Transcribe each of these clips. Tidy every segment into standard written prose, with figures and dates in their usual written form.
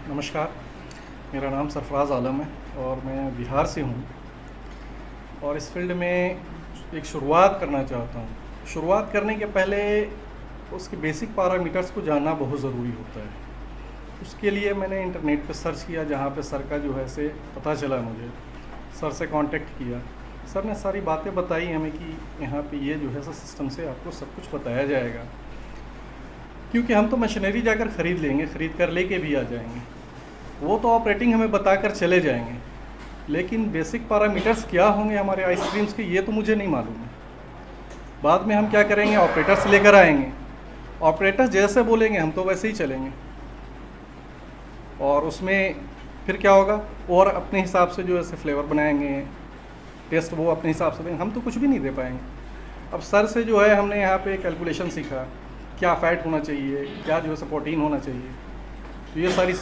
नमस्कार, मेरा नाम सरफराज़ आलम है और मैं बिहार से हूँ और इस फील्ड में एक शुरुआत करना चाहता हूँ। शुरुआत करने के पहले उसके बेसिक पैरामीटर्स को जानना बहुत ज़रूरी होता है। उसके लिए मैंने इंटरनेट पे सर्च किया, जहाँ पे सर का जो है से पता चला मुझे। सर से कांटेक्ट किया, सर ने सारी बातें बताई हमें कि यहाँ पे ये जो है सिस्टम से आपको सब कुछ बताया जाएगा, क्योंकि हम तो मशीनरी जाकर ख़रीद लेंगे, ख़रीद कर लेके भी आ जाएंगे, वो तो ऑपरेटिंग हमें बताकर चले जाएंगे, लेकिन बेसिक पैरामीटर्स क्या होंगे हमारे आइसक्रीम्स के, ये तो मुझे नहीं मालूम है। बाद में हम क्या करेंगे, ऑपरेटर्स लेकर आएंगे, ऑपरेटर्स जैसे बोलेंगे हम तो वैसे ही चलेंगे, और उसमें फिर क्या होगा, और अपने हिसाब से जो है फ्लेवर बनाएंगे, टेस्ट वो अपने हिसाब से देंगे, हम तो कुछ भी नहीं दे पाएंगे। अब सर से जो है हमने यहाँ पे कैलकुलेशन सीखा, क्या फ़ैट होना चाहिए, क्या जो है प्रोटीन होना चाहिए, तो ये सारी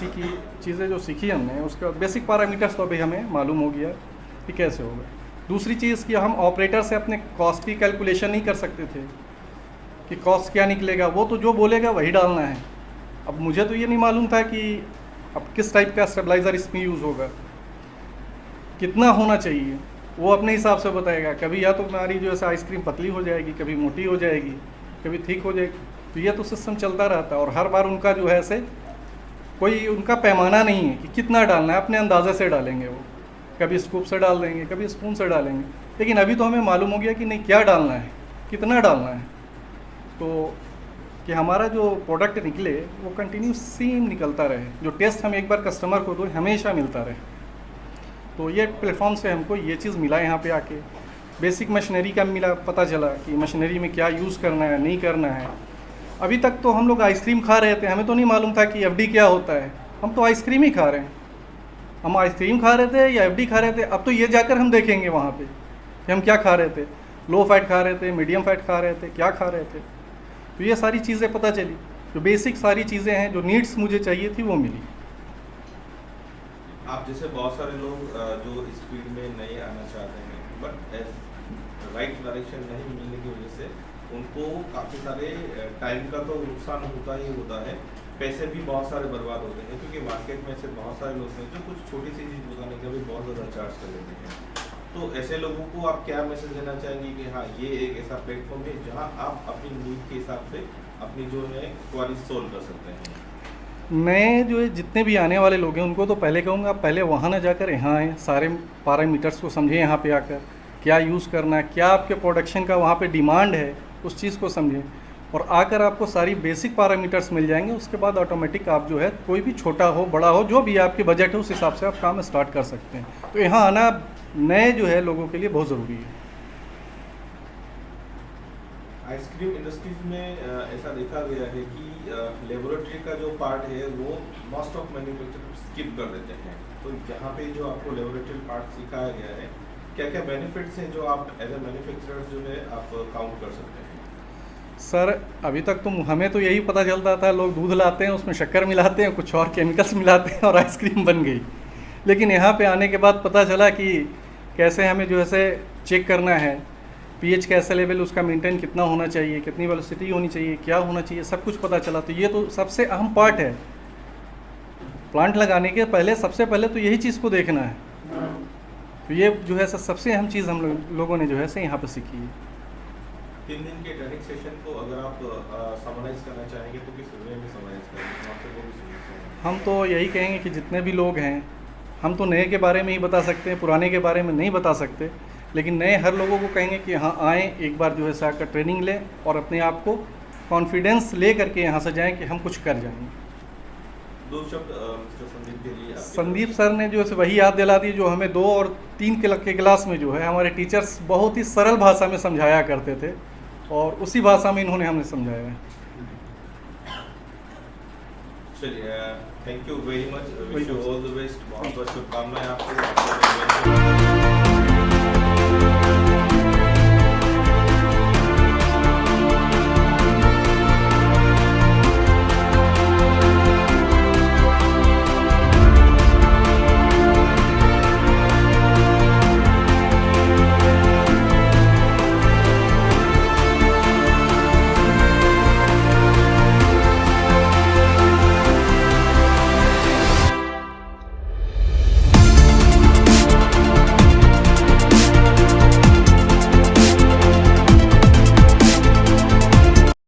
चीज़ें जो सीखी हमने, उसका बेसिक पैरामीटर्स तो अभी हमें मालूम हो गया कि कैसे होगा। दूसरी चीज़ कि हम ऑपरेटर से अपने कॉस्ट की कैलकुलेशन नहीं कर सकते थे कि कॉस्ट क्या निकलेगा, वो तो जो बोलेगा वही डालना है। अब मुझे तो ये नहीं मालूम था कि अब किस टाइप का स्टेबलाइज़र इसमें यूज़ होगा, कितना होना चाहिए, वो अपने हिसाब से बताएगा। कभी या तो हमारी जो है आइसक्रीम पतली हो जाएगी, कभी मोटी हो जाएगी, कभी थिक हो जाएगी, तो ये तो सिस्टम चलता रहता है। और हर बार उनका जो है ऐसे कोई उनका पैमाना नहीं है कि कितना डालना है, अपने अंदाज़े से डालेंगे वो, कभी स्कूप से डाल देंगे, कभी स्पून से डालेंगे। लेकिन अभी तो हमें मालूम हो गया कि नहीं, क्या डालना है, कितना डालना है, तो कि हमारा जो प्रोडक्ट निकले वो कंटिन्यू सेम निकलता रहे, जो टेस्ट हम एक बार कस्टमर को दो हमेशा मिलता रहे। तो ये प्लेटफॉर्म से हमको ये चीज़ मिला, यहाँ पे आके बेसिक मशीनरी का मिला, पता चला कि मशीनरी में क्या यूज़ करना है, नहीं करना है। अभी तक तो हम लोग आइसक्रीम खा रहे थे, हमें तो नहीं मालूम था कि एफडी क्या होता है, हम तो आइसक्रीम ही खा रहे हैं। हम आइसक्रीम खा रहे थे या एफडी खा रहे थे, अब तो ये जाकर हम देखेंगे वहाँ पे कि हम क्या खा रहे थे, लो फैट खा रहे थे, मीडियम फैट खा रहे थे, क्या खा रहे थे। तो ये सारी चीज़ें पता चली, जो बेसिक सारी चीज़ें हैं, जो नीड्स मुझे चाहिए थी वो मिली। आप जैसे बहुत सारे लोग जो इस फील्ड में नए आना चाहते हैं, बट राइट डायरेक्शन नहीं मिलने की वजह से उनको काफ़ी सारे टाइम का तो नुकसान होता ही होता है, पैसे भी बहुत सारे बर्बाद होते हैं, क्योंकि मार्केट में ऐसे बहुत सारे लोग हैं जो कुछ छोटी सी चीज़ बताने का भी बहुत ज़्यादा चार्ज कर लेते हैं। तो ऐसे लोगों को आप क्या मैसेज देना चाहेंगे कि हाँ, ये एक ऐसा प्लेटफॉर्म है जहाँ आप अपनी नीड के हिसाब से अपनी जो है क्वारी सोल्व कर सकते हैं। मैं जो है जितने भी आने वाले लोग हैं उनको तो पहले कहूँगा, पहले वहाँ ना जाकर यहाँ आएँ, सारे पैरामीटर्स को समझें, यहाँ पे आकर क्या यूज़ करना है, क्या आपके प्रोडक्शन का वहाँ पे डिमांड है, उस चीज़ को समझें, और आकर आपको सारी बेसिक पैरामीटर्स मिल जाएंगे। उसके बाद ऑटोमेटिक आप जो है कोई भी छोटा हो बड़ा हो, जो भी आपके बजट है उस हिसाब से आप काम स्टार्ट कर सकते हैं। तो यहाँ आना नए जो है लोगों के लिए बहुत ज़रूरी है। आइसक्रीम इंडस्ट्रीज में ऐसा देखा गया है कि लेबोरेटरी का जो पार्ट है वो मोस्ट ऑफ मैन्युफैक्चरर स्किप कर देते हैं। तो यहाँ पे जो आपको लेबोरेटरी पार्ट सिखाया गया है, क्या क्या बेनिफिट्स हैं जो आप एज ए मैन्युफैक्चरर जो है आप काउंट कर सकते हैं? सर अभी तक तो हमें तो यही पता चलता था, लोग दूध लाते हैं, उसमें शक्कर मिलाते हैं, कुछ और केमिकल्स मिलाते हैं और आइसक्रीम बन गई। लेकिन यहाँ पे आने के बाद पता चला कि कैसे हमें जो है चेक करना है, पीएच कैसे लेवल उसका मेंटेन कितना होना चाहिए, कितनी वेलोसिटी होनी चाहिए, क्या होना चाहिए, सब कुछ पता चला। तो ये तो सबसे अहम पार्ट है, प्लांट लगाने के पहले सबसे पहले तो यही चीज़ को देखना है। तो ये जो है सबसे अहम चीज़ हम लोगों ने जो है यहाँ पर सीखी है। 3 दिन के ट्रेनिंग सेशन को अगर आप समराइज करना चाहेंगे तो किस वे में समराइज करेंगे, आपसे वो भी सुनना चाहेंगे। हम तो यही कहेंगे कि जितने भी लोग हैं, हम तो नए के बारे में ही बता सकते हैं, पुराने के बारे में नहीं बता सकते, लेकिन नए हर लोगों को कहेंगे कि हाँ आएँ, एक बार जो है आकर ट्रेनिंग लें और अपने आप को कॉन्फिडेंस ले करके यहाँ से जाएँ कि हम कुछ कर जाएंगे। दो शब्द मिस्टर संदीप के लिए। संदीप सर ने जो है वही याद दिला दी जो हमें 2 और 3 के क्लास में जो है हमारे टीचर्स बहुत ही सरल भाषा में समझाया करते थे, और उसी भाषा में इन्होंने हमें समझाया है। चलिए, thank you very much, wish you all the best, बहुत बहुत शुभकामनाएं आपको।